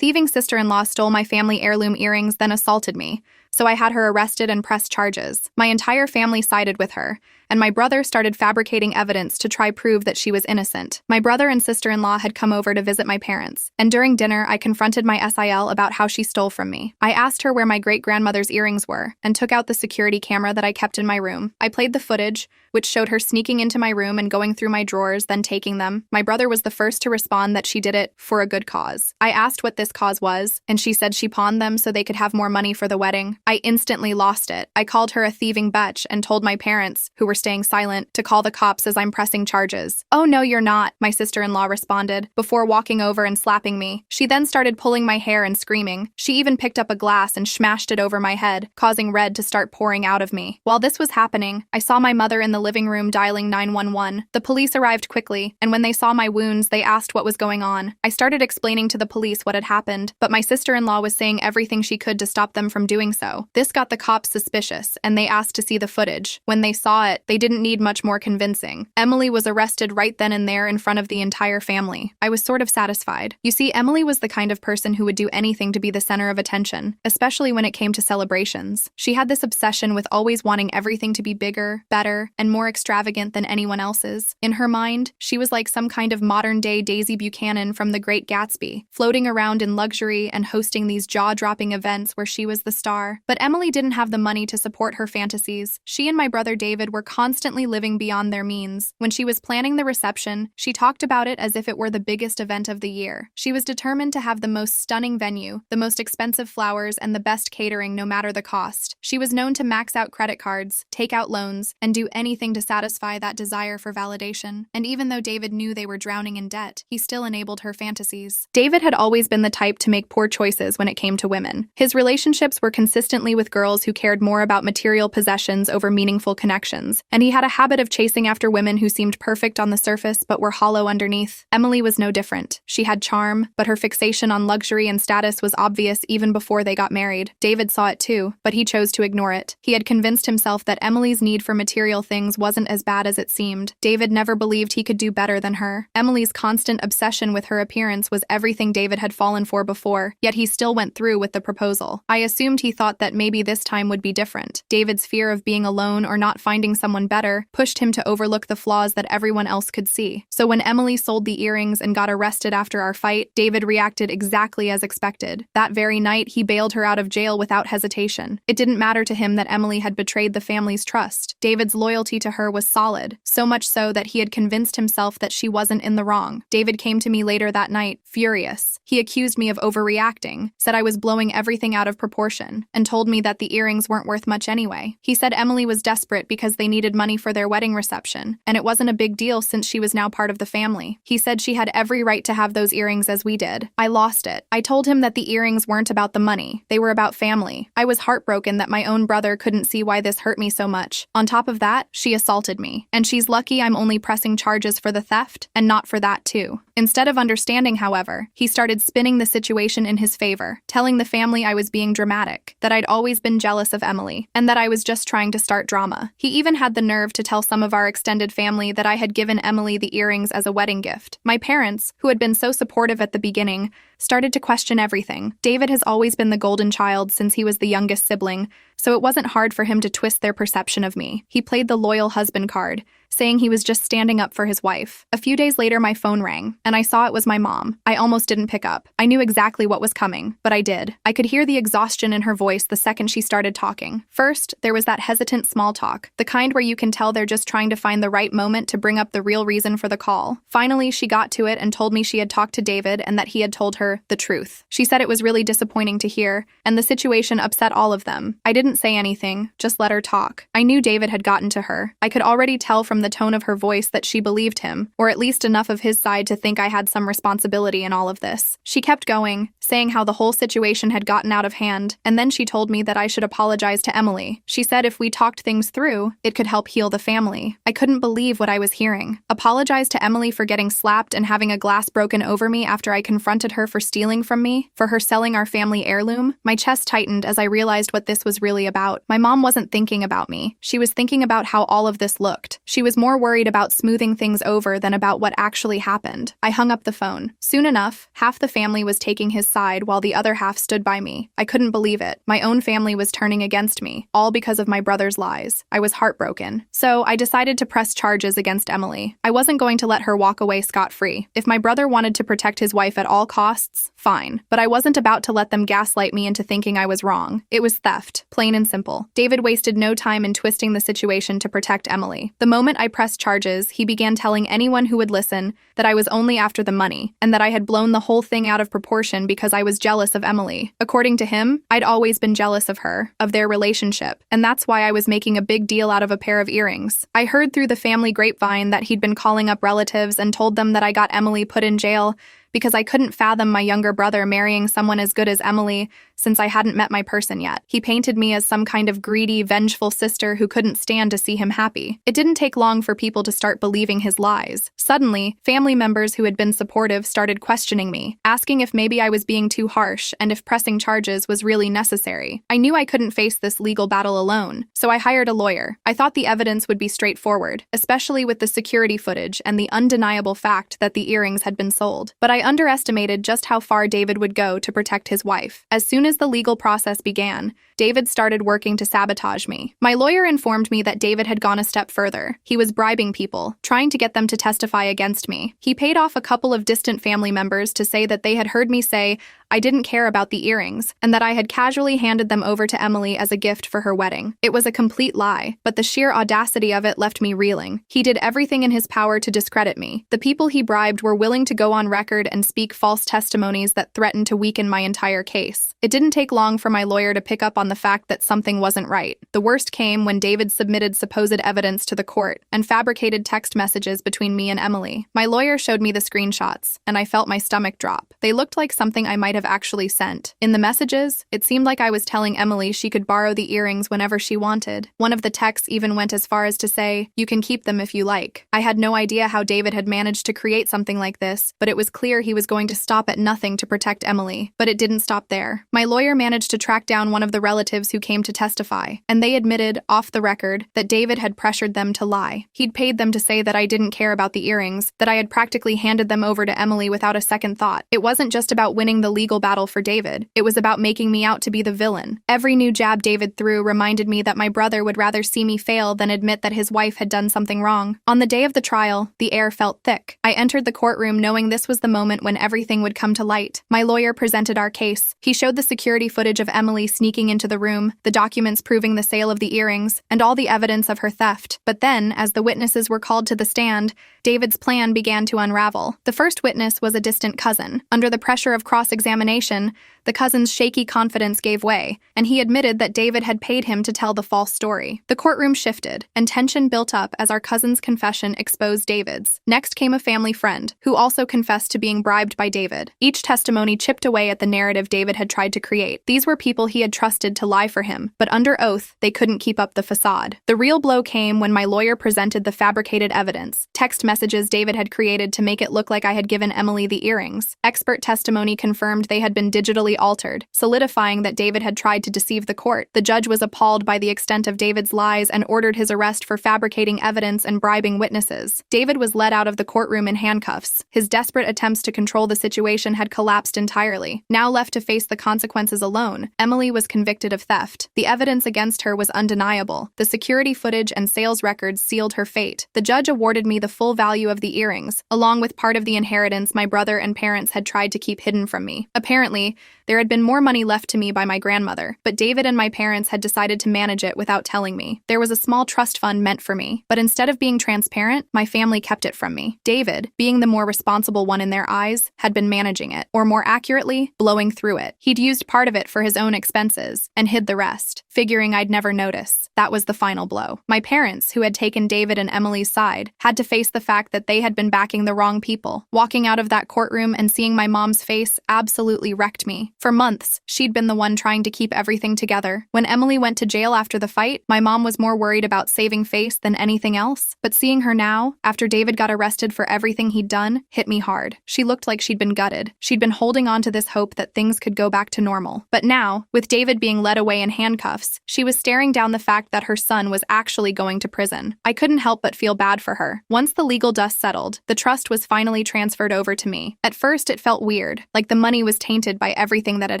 thieving sister-in-law stole my family heirloom earrings, then assaulted me, so I had her arrested and pressed charges. My entire family sided with her, and my brother started fabricating evidence to try prove that she was innocent. My brother and sister-in-law had come over to visit my parents, and during dinner I confronted my SIL about how she stole from me. I asked her where my great-grandmother's earrings were, and took out the security camera that I kept in my room. I played the footage, which showed her sneaking into my room and going through my drawers, then taking them. My brother was the first to respond that she did it for a good cause. I asked what this cause was, and she said she pawned them so they could have more money for the wedding. I instantly lost it. I called her a thieving bitch and told my parents, who were staying silent, to call the cops as I'm pressing charges. "Oh no, you're not," my sister-in-law responded, before walking over and slapping me. She then started pulling my hair and screaming. She even picked up a glass and smashed it over my head, causing red to start pouring out of me. While this was happening, I saw my mother in the living room dialing 911. The police arrived quickly, and when they saw my wounds, they asked what was going on. I started explaining to the police what had happened, but my sister-in-law was saying everything she could to stop them from doing so. This got the cops suspicious, and they asked to see the footage. When they saw it, they didn't need much more convincing. Emily was arrested right then and there in front of the entire family. I was sort of satisfied. You see, Emily was the kind of person who would do anything to be the center of attention, especially when it came to celebrations. She had this obsession with always wanting everything to be bigger, better, and more extravagant than anyone else's. In her mind, she was like some kind of modern-day Daisy Buchanan from The Great Gatsby, floating around in luxury and hosting these jaw-dropping events where she was the star. But Emily didn't have the money to support her fantasies. She and my brother David were constantly living beyond their means. When she was planning the reception, she talked about it as if it were the biggest event of the year. She was determined to have the most stunning venue, the most expensive flowers, and the best catering no matter the cost. She was known to max out credit cards, take out loans, and do anything to satisfy that desire for validation. And even though David knew they were drowning in debt, he still enabled her fantasies. David had always been the type to make poor choices when it came to women. His relationships were consistently with girls who cared more about material possessions over meaningful connections, and he had a habit of chasing after women who seemed perfect on the surface but were hollow underneath. Emily was no different. She had charm, but her fixation on luxury and status was obvious even before they got married. David saw it too, but he chose to ignore it. He had convinced himself that Emily's need for material things wasn't as bad as it seemed. David never believed he could do better than her. Emily's constant obsession with her appearance was everything David had fallen for before, yet he still went through with the proposal. I assumed he thought that maybe this time would be different. David's fear of being alone or not finding someone better pushed him to overlook the flaws that everyone else could see. So when Emily sold the earrings and got arrested after our fight, David reacted exactly as expected. That very night, he bailed her out of jail without hesitation. It didn't matter to him that Emily had betrayed the family's trust. David's loyalty to her was solid, so much so that he had convinced himself that she wasn't in the wrong. David came to me later that night, furious. He accused me of overreacting, said I was blowing everything out of proportion, and told me that the earrings weren't worth much anyway. He said Emily was desperate because they needed money for their wedding reception, and it wasn't a big deal since she was now part of the family. He said she had every right to have those earrings as we did. I lost it. I told him that the earrings weren't about the money, they were about family. I was heartbroken that my own brother couldn't see why this hurt me so much. On top of that, she assaulted me, and she's lucky I'm only pressing charges for the theft, and not for that too. Instead of understanding, however, he started spinning the situation in his favor, telling the family I was being dramatic, that I'd always been jealous of Emily, and that I was just trying to start drama. He even had the nerve to tell some of our extended family that I had given Emily the earrings as a wedding gift. My parents, who had been so supportive at the beginning, started to question everything. David has always been the golden child since he was the youngest sibling, so it wasn't hard for him to twist their perception of me. He played the loyal husband card, saying he was just standing up for his wife. A few days later, my phone rang, and I saw it was my mom. I almost didn't pick up. I knew exactly what was coming, but I did. I could hear the exhaustion in her voice the second she started talking. First, there was that hesitant small talk, the kind where you can tell they're just trying to find the right moment to bring up the real reason for the call. Finally, she got to it and told me she had talked to David and that he had told her the truth. She said it was really disappointing to hear, and the situation upset all of them. I didn't say anything, just let her talk. I knew David had gotten to her. I could already tell from the tone of her voice that she believed him, or at least enough of his side to think I had some responsibility in all of this. She kept going, saying how the whole situation had gotten out of hand, and then she told me that I should apologize to Emily. She said if we talked things through, it could help heal the family. I couldn't believe what I was hearing. Apologize to Emily for getting slapped and having a glass broken over me after I confronted her for stealing from me, for her selling our family heirloom? My chest tightened as I realized what this was really about. My mom wasn't thinking about me. She was thinking about how all of this looked. She was more worried about smoothing things over than about what actually happened. I hung up the phone. Soon enough, half the family was taking his side side while the other half stood by me. I couldn't believe it. My own family was turning against me, all because of my brother's lies. I was heartbroken. So I decided to press charges against Emily. I wasn't going to let her walk away scot-free. If my brother wanted to protect his wife at all costs, fine. But I wasn't about to let them gaslight me into thinking I was wrong. It was theft, plain and simple. David wasted no time in twisting the situation to protect Emily. The moment I pressed charges, he began telling anyone who would listen that I was only after the money, and that I had blown the whole thing out of proportion because I was jealous of Emily. According to him, I'd always been jealous of her, of their relationship, and that's why I was making a big deal out of a pair of earrings. I heard through the family grapevine that he'd been calling up relatives and told them that I got Emily put in jail because I couldn't fathom my younger brother marrying someone as good as Emily since I hadn't met my person yet. He painted me as some kind of greedy, vengeful sister who couldn't stand to see him happy. It didn't take long for people to start believing his lies. Suddenly, family members who had been supportive started questioning me, asking if maybe I was being too harsh and if pressing charges was really necessary. I knew I couldn't face this legal battle alone, so I hired a lawyer. I thought the evidence would be straightforward, especially with the security footage and the undeniable fact that the earrings had been sold. But I underestimated just how far David would go to protect his wife. As soon as the legal process began, David started working to sabotage me. My lawyer informed me that David had gone a step further. He was bribing people, trying to get them to testify against me. He paid off a couple of distant family members to say that they had heard me say I didn't care about the earrings, and that I had casually handed them over to Emily as a gift for her wedding. It was a complete lie, but the sheer audacity of it left me reeling. He did everything in his power to discredit me. The people he bribed were willing to go on record and speak false testimonies that threatened to weaken my entire case. It didn't take long for my lawyer to pick up on the fact that something wasn't right. The worst came when David submitted supposed evidence to the court and fabricated text messages between me and Emily. My lawyer showed me the screenshots, and I felt my stomach drop. They looked like something I might have actually sent. In the messages, it seemed like I was telling Emily she could borrow the earrings whenever she wanted. One of the texts even went as far as to say, "You can keep them if you like." I had no idea how David had managed to create something like this, but it was clear he was going to stop at nothing to protect Emily. But it didn't stop there. My lawyer managed to track down one of the relatives who came to testify, and they admitted, off the record, that David had pressured them to lie. He'd paid them to say that I didn't care about the earrings, that I had practically handed them over to Emily without a second thought. It wasn't just about winning the legal battle for David. It was about making me out to be the villain. Every new jab David threw reminded me that my brother would rather see me fail than admit that his wife had done something wrong. On the day of the trial, the air felt thick. I entered the courtroom knowing this was the moment when everything would come to light. My lawyer presented our case. He showed the security footage of Emily sneaking into the room, the documents proving the sale of the earrings, and all the evidence of her theft. But then, as the witnesses were called to the stand, David's plan began to unravel. The first witness was a distant cousin. Under the pressure of cross-examination, the cousin's shaky confidence gave way, and he admitted that David had paid him to tell the false story. The courtroom shifted, and tension built up as our cousin's confession exposed David's. Next came a family friend, who also confessed to being bribed by David. Each testimony chipped away at the narrative David had tried to create. These were people he had trusted to lie for him, but under oath, they couldn't keep up the facade. The real blow came when my lawyer presented the fabricated evidence, text messages David had created to make it look like I had given Emily the earrings. Expert testimony confirmed they had been digitally altered, solidifying that David had tried to deceive the court. The judge was appalled by the extent of David's lies and ordered his arrest for fabricating evidence and bribing witnesses. David was led out of the courtroom in handcuffs. His desperate attempts to control the situation had collapsed entirely. Now left to face the consequences alone, Emily was convicted of theft. The evidence against her was undeniable. The security footage and sales records sealed her fate. The judge awarded me the full value of the earrings, along with part of the inheritance my brother and parents had tried to keep hidden from me. Apparently, there had been more money left to me by my grandmother, but David and my parents had decided to manage it without telling me. There was a small trust fund meant for me, but instead of being transparent, my family kept it from me. David, being the more responsible one in their eyes, had been managing it, or more accurately, blowing through it. He'd used part of it for his own expenses, and hid the rest, figuring I'd never notice. That was the final blow. My parents, who had taken David and Emily's side, had to face the fact that they had been backing the wrong people. Walking out of that courtroom and seeing my mom's face absolutely wrecked me. For months, she'd been the one trying to keep everything together. When Emily went to jail after the fight, my mom was more worried about saving face than anything else. But seeing her now, after David got arrested for everything he'd done, hit me hard. She looked like she'd been gutted. She'd been holding on to this hope that things could go back to normal. But now, with David being led away in handcuffs, she was staring down the fact that her son was actually going to prison. I couldn't help but feel bad for her. Once the legal dust settled, the trust was finally transferred over to me. At first, it felt weird, like the money was tainted by everything that had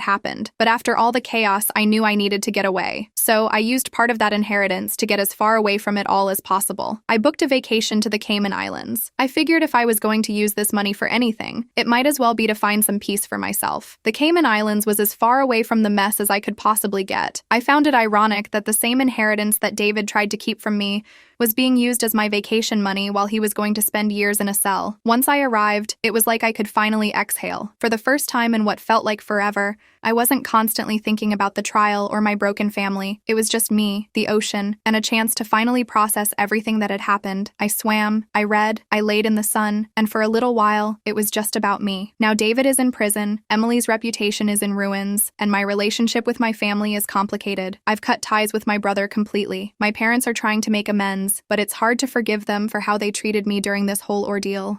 happened. But after all the chaos, I knew I needed to get away. So I used part of that inheritance to get as far away from it all as possible. I booked a vacation to the Cayman Islands. I figured if I was going to use this money for anything, it might as well be to find some peace for myself. The Cayman Islands was as far away from the mess as I could possibly get. I found it ironic that the same inheritance that David tried to keep from me was being used as my vacation money while he was going to spend years in a cell. Once I arrived, it was like I could finally exhale. For the first time in what felt like forever, I wasn't constantly thinking about the trial or my broken family. It was just me, the ocean, and a chance to finally process everything that had happened. I swam, I read, I laid in the sun, and for a little while, it was just about me. Now David is in prison, Emily's reputation is in ruins, and my relationship with my family is complicated. I've cut ties with my brother completely. My parents are trying to make amends, but it's hard to forgive them for how they treated me during this whole ordeal.